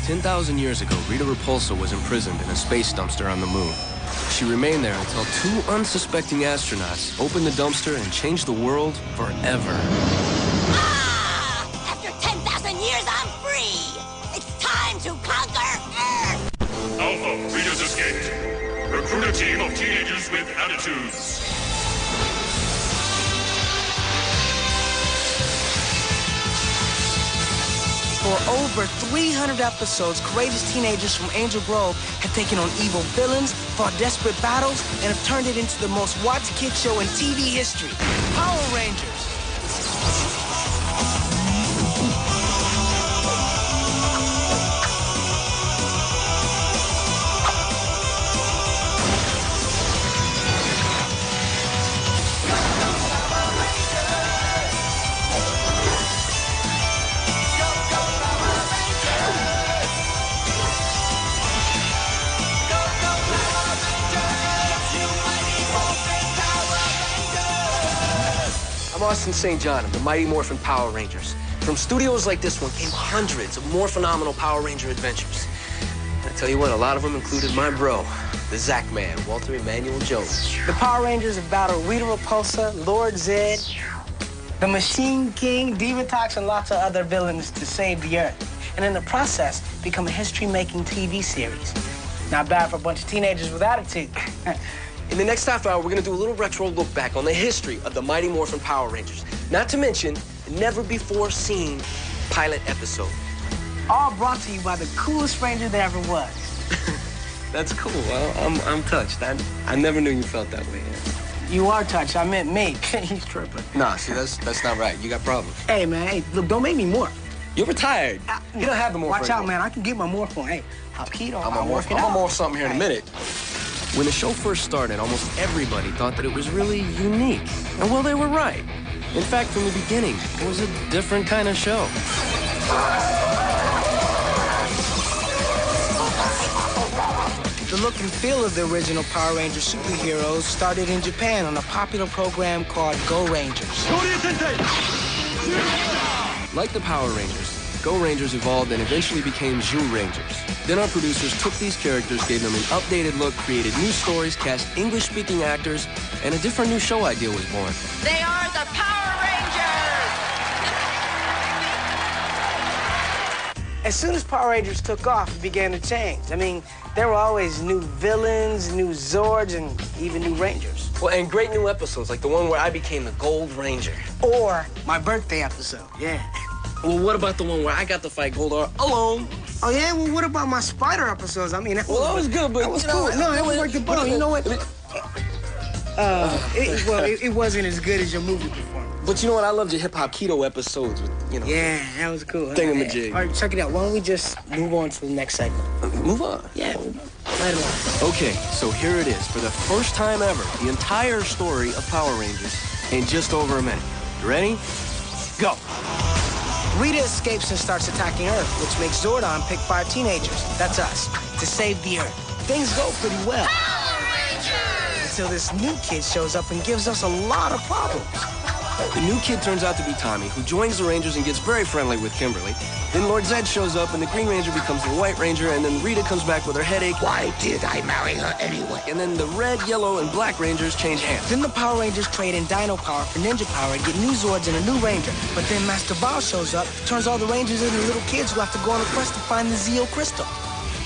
10,000 years ago, Rita Repulsa was imprisoned in a space dumpster on the moon. She remained there until two unsuspecting astronauts opened the dumpster and changed the world forever. Ah! After 10,000 years, I'm free! It's time to conquer Earth! Alpha, Rita's escaped. Recruit a team of teenagers with attitudes. For over 300 episodes, courageous teenagers from Angel Grove have taken on evil villains, fought desperate battles, and have turned it into the most watched kid show in TV history. Power Rangers. I'm Austin St. John of the Mighty Morphin Power Rangers. From studios like this one came hundreds of more phenomenal Power Ranger adventures. I tell you what, a lot of them included my bro, the Zack Man, Walter Emmanuel Jones. The Power Rangers have battled Rita Repulsa, Lord Zed, the Machine King, Divatox, and lots of other villains to save the Earth. And in the process, become a history-making TV series. Not bad for a bunch of teenagers with attitude. In the next half hour, we're gonna do a little retro look back on the history of the Mighty Morphin Power Rangers. Not to mention a never-before-seen pilot episode. All brought to you by the coolest ranger there ever was. That's cool. Well, I'm touched. I never knew you felt that way. You are touched. I meant me. He's tripping. Nah, see, that's not right. You got problems. Hey, man, hey, look, don't make me morph. You're retired. You don't have the morph. Watch out, man. I can get my morph on. Hey, I'll keto. I'm gonna morph something here in a minute. When the show first started, almost everybody thought that it was really unique. And well, they were right. In fact, from the beginning, it was a different kind of show. The look and feel of the original Power Ranger superheroes started in Japan on a popular program called Go Rangers. Like the Power Rangers, Go Rangers evolved and eventually became Zhu Rangers. Then our producers took these characters, gave them an updated look, created new stories, cast English-speaking actors, and a different new show idea was born. They are the Power Rangers! As soon as Power Rangers took off, it began to change. I mean, there were always new villains, new Zords, and even new Rangers. Well, and great new episodes, like the one where I became the Gold Ranger. Or my birthday episode, yeah. Well, what about the one where I got to fight Goldar alone? Oh, yeah? Well, what about my Spider episodes? I mean, that was good, but... That was cool. No, it was like the ball. You know what? It wasn't as good as your movie performance. But you know what? I loved your hip-hop keto episodes with, Yeah, that was cool. Thingamajig. All right, check it out. Why don't we just move on to the next segment? Move on? Yeah, right along. Okay, so here it is. For the first time ever, the entire story of Power Rangers in just over a minute. You ready? Go! Rita escapes and starts attacking Earth, which makes Zordon pick 5 teenagers, that's us, to save the Earth. Things go pretty well. Power Rangers! Until this new kid shows up and gives us a lot of problems. The new kid turns out to be Tommy, who joins the Rangers and gets very friendly with Kimberly. Then Lord Zed shows up, and the Green Ranger becomes the White Ranger, and then Rita comes back with her headache. Why did I marry her anyway? And then the Red, Yellow, and Black Rangers change hands. Then the Power Rangers trade in Dino Power for Ninja Power and get new Zords and a new Ranger. But then Master Bao shows up, turns all the Rangers into little kids who have to go on a quest to find the Zeo Crystal.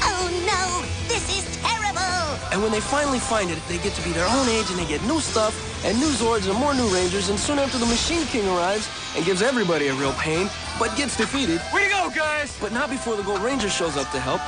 Oh no, this is terrible! And when they finally find it, they get to be their own age, and they get new stuff, and new Zords, and more new Rangers, and soon after the Machine King arrives and gives everybody a real pain, but gets defeated. Way to go, guys! But not before the Gold Ranger shows up to help.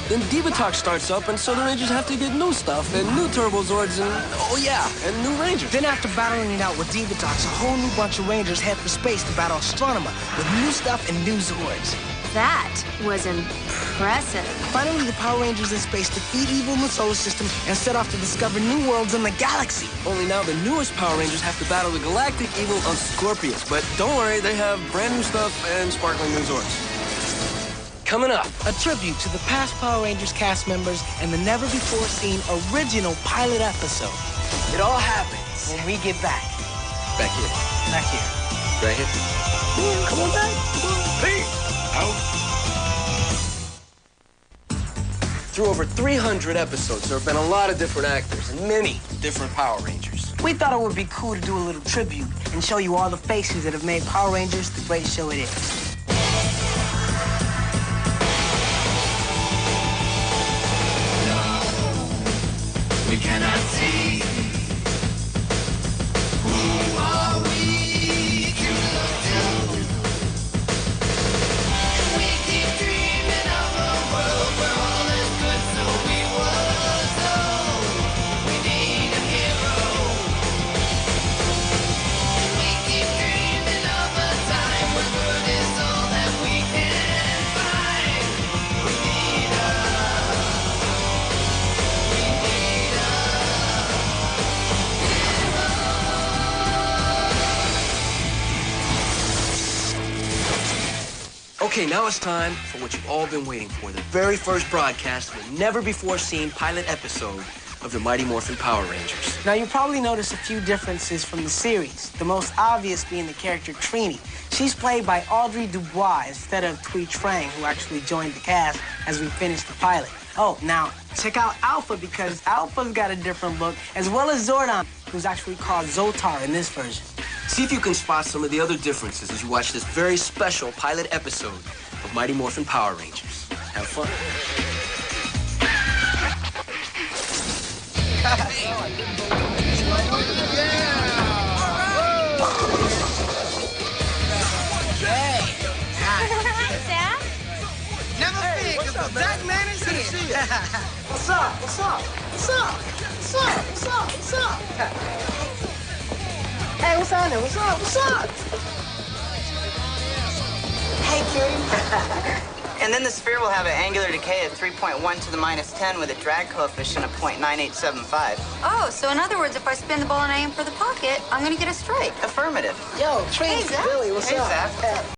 Then Divatox starts up, and so the Rangers have to get new stuff, and new Turbo Zords, and, oh yeah, and new Rangers. Then after battling it out with Divatox, a whole new bunch of Rangers head for space to battle Astronema with new stuff and new Zords. That was impressive. Finally, the Power Rangers in space defeat evil in the solar system and set off to discover new worlds in the galaxy. Only now the newest Power Rangers have to battle the galactic evil of Scorpius. But don't worry, they have brand new stuff and sparkling new Zords. Coming up, a tribute to the past Power Rangers cast members and the never-before-seen original pilot episode. It all happens when we get back. Back here. Back here. Right here. Yeah, come on back. Come on. Peace out. Through over 300 episodes, there have been a lot of different actors and many different Power Rangers. We thought it would be cool to do a little tribute and show you all the faces that have made Power Rangers the great show it is. We cannot see. Who are we to look to? We keep dreaming of a world where all is good, so we was told. We need a hero. We keep dreaming of a time when good is all that we can find. We need Okay, now it's time for what you've all been waiting for, the very first broadcast of a never-before-seen pilot episode of the Mighty Morphin Power Rangers. Now, you probably noticed a few differences from the series, the most obvious being the character Trini. She's played by Audrey Dubois instead of Thuy Trang, who actually joined the cast as we finished the pilot. Oh, now, check out Alpha, because Alpha's got a different look, as well as Zordon, who's actually called Zotar in this version. See if you can spot some of the other differences as you watch this very special pilot episode of Mighty Morphin Power Rangers. Have fun. That man is here. What's up? What's up? What's up? What's up? What's up? What's up? Hey, what's on there? What's up? What's up? Hey, cutie. And then the sphere will have an angular decay of 3.1 to the minus 10 with a drag coefficient of 0.9875. Oh, so in other words, if I spin the ball and I aim for the pocket, I'm gonna get a strike. Affirmative. Yo, Trini, Hey, Zach. Billy, what's Hey, up? Zach.